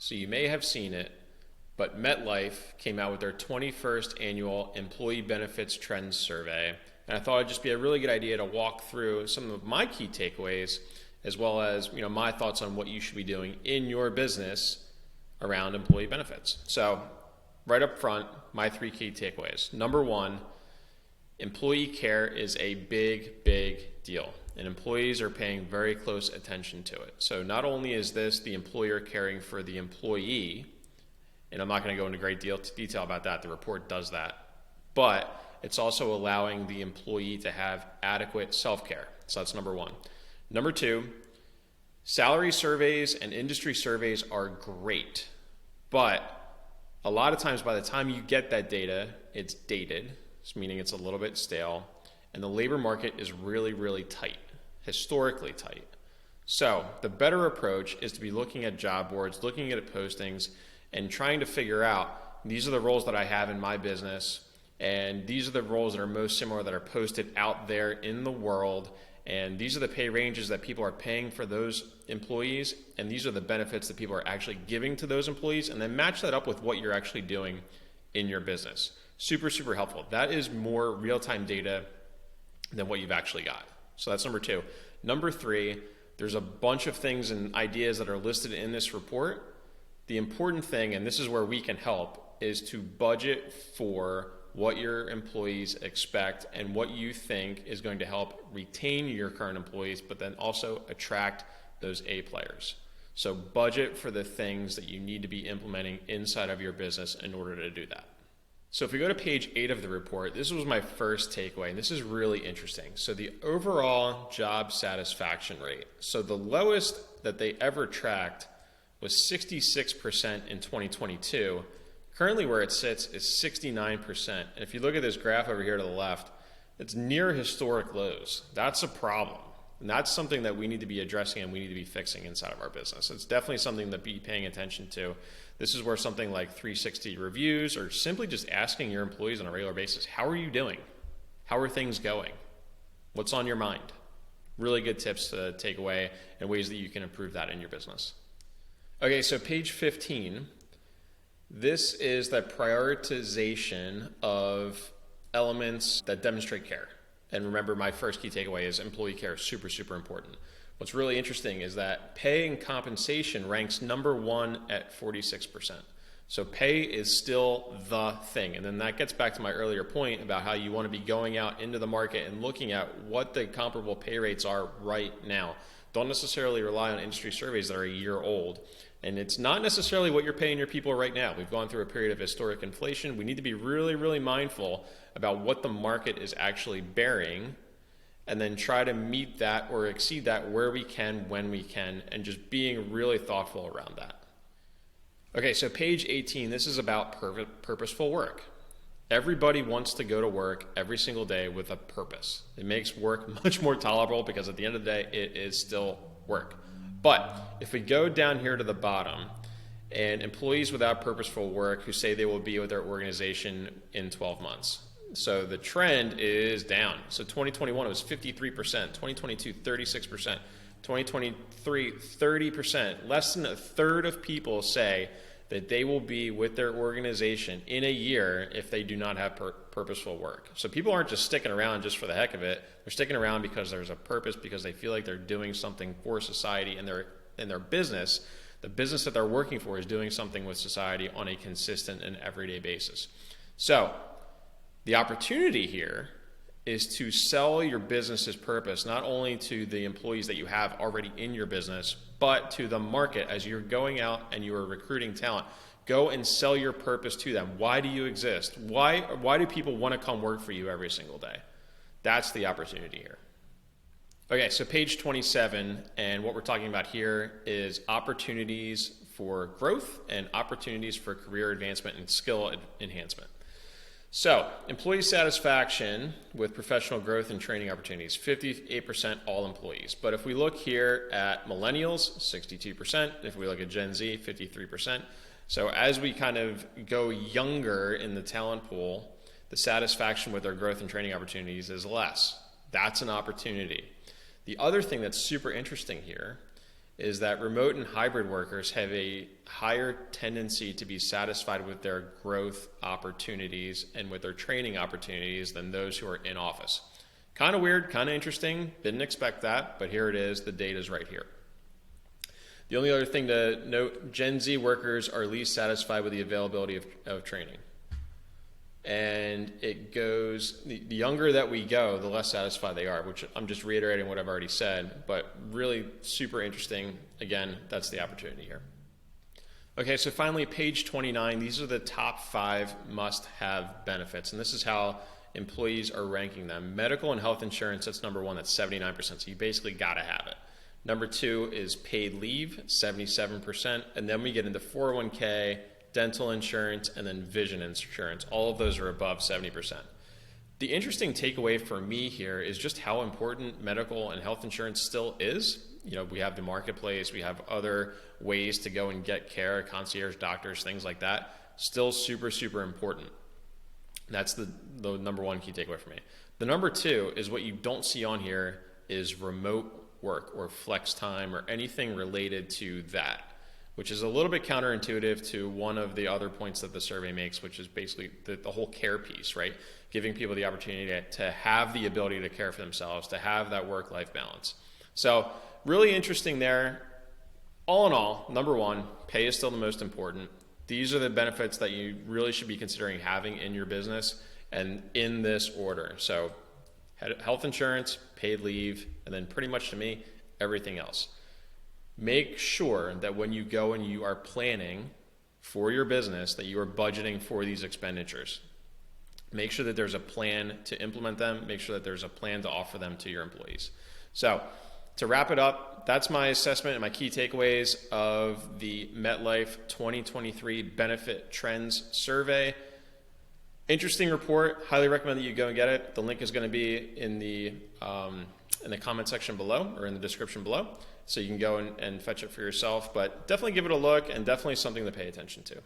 So you may have seen it, but MetLife came out with their 21st annual Employee Benefits Trends Survey. And I thought it'd just be a really good idea to walk through some of my key takeaways, as well as my thoughts on what you should be doing in your business around employee benefits. So right up front, my 3 key takeaways. Number 1, employee care is a big, big deal, and employees are paying very close attention to it. So not only is this the employer caring for the employee, and I'm not going to go into great detail about that, the report does that, but it's also allowing the employee to have adequate self-care. So that's number 1. Number 2, salary surveys and industry surveys are great, but a lot of times by the time you get that data, it's dated, meaning it's a little bit stale, and the labor market is really, really tight, historically tight. So the better approach is to be looking at job boards, looking at postings, and trying to figure out, these are the roles that I have in my business, and these are the roles that are most similar that are posted out there in the world, and these are the pay ranges that people are paying for those employees, and these are the benefits that people are actually giving to those employees, and then match that up with what you're actually doing in your business. Super, super helpful. That is more real-time data than what you've actually got. So that's number 2. Number 3, there's a bunch of things and ideas that are listed in this report. The important thing, and this is where we can help, is to budget for what your employees expect and what you think is going to help retain your current employees, but then also attract those A players. So budget for the things that you need to be implementing inside of your business in order to do that. So if we go to page 8 of the report, this was my first takeaway, and this is really interesting. So the overall job satisfaction rate. So the lowest that they ever tracked was 66% in 2022. Currently where it sits is 69%. And if you look at this graph over here to the left, it's near historic lows. That's a problem. And that's something that we need to be addressing and we need to be fixing inside of our business. It's definitely something to be paying attention to. This is where something like 360 reviews, or simply just asking your employees on a regular basis, how are you doing? How are things going? What's on your mind? Really good tips to take away and ways that you can improve that in your business. Okay, so page 15. This is the prioritization of elements that demonstrate care. And remember, my first key takeaway is employee care is super, super important. What's really interesting is that pay and compensation ranks number 1 at 46%. So pay is still the thing. And then that gets back to my earlier point about how you want to be going out into the market and looking at what the comparable pay rates are right now. Don't necessarily rely on industry surveys that are a year old. And it's not necessarily what you're paying your people right now. We've gone through a period of historic inflation. We need to be really, really mindful about what the market is actually bearing, and then try to meet that or exceed that where we can, when we can, and just being really thoughtful around that. Okay, so page 18, this is about purposeful work. Everybody wants to go to work every single day with a purpose. It makes work much more tolerable because at the end of the day, it is still work. But if we go down here to the bottom, and employees without purposeful work who say they will be with their organization in 12 months. So the trend is down. So 2021 it was 53%, 2022 36%, 2023 30%. Less than a third of people say that they will be with their organization in a year if they do not have purposeful work. So people aren't just sticking around just for the heck of it. They're sticking around because there's a purpose, because they feel like they're doing something for society, and their business, the business that they're working for, is doing something with society on a consistent and everyday basis. So the opportunity here is to sell your business's purpose, not only to the employees that you have already in your business, but to the market as you're going out and you are recruiting talent. Go and sell your purpose to them. Why do you exist? Why do people want to come work for you every single day? That's the opportunity here. Okay, so page 27, and what we're talking about here is opportunities for growth and opportunities for career advancement and skill enhancement. So, employee satisfaction with professional growth and training opportunities, 58% all employees. But if we look here at millennials, 62%. If we look at Gen Z, 53%. So as we kind of go younger in the talent pool, the satisfaction with their growth and training opportunities is less. That's an opportunity. The other thing that's super interesting here is that remote and hybrid workers have a higher tendency to be satisfied with their growth opportunities and with their training opportunities than those who are in office. Kind of weird, kind of interesting. Didn't expect that, but here it is. The data's right here. The only other thing to note, Gen Z workers are least satisfied with the availability of training. And it goes, the younger that we go, the less satisfied they are, which I'm just reiterating what I've already said, but really super interesting. Again, that's the opportunity here. Okay, so finally, page 29, these are the top 5 must-have benefits, and this is how employees are ranking them. Medical and health insurance, that's number 1, that's 79%, so you basically gotta have it. Number 2 is paid leave, 77%, and then we get into 401k, dental insurance, and then vision insurance. All of those are above 70%. The interesting takeaway for me here is just how important medical and health insurance still is. We have the marketplace, we have other ways to go and get care, concierge doctors, things like that. Still super, super important. That's the number 1 key takeaway for me. The number 2 is what you don't see on here is remote work or flex time or anything related to that, which is a little bit counterintuitive to one of the other points that the survey makes, which is basically the whole care piece, right? Giving people the opportunity to have the ability to care for themselves, to have that work-life balance. So really interesting there. All in all, number 1, pay is still the most important. These are the benefits that you really should be considering having in your business and in this order. So health insurance, paid leave, and then pretty much to me, everything else. Make sure that when you go and you are planning for your business that you are budgeting for these expenditures. Make sure that there's a plan to implement them. Make sure that there's a plan to offer them to your employees. So to wrap it up, that's my assessment and my key takeaways of the MetLife 2023 Benefit Trends Survey. Interesting report. Highly recommend that you go and get it. The link is going to be in the comment section below or in the description below. So you can go and fetch it for yourself, but definitely give it a look and definitely something to pay attention to.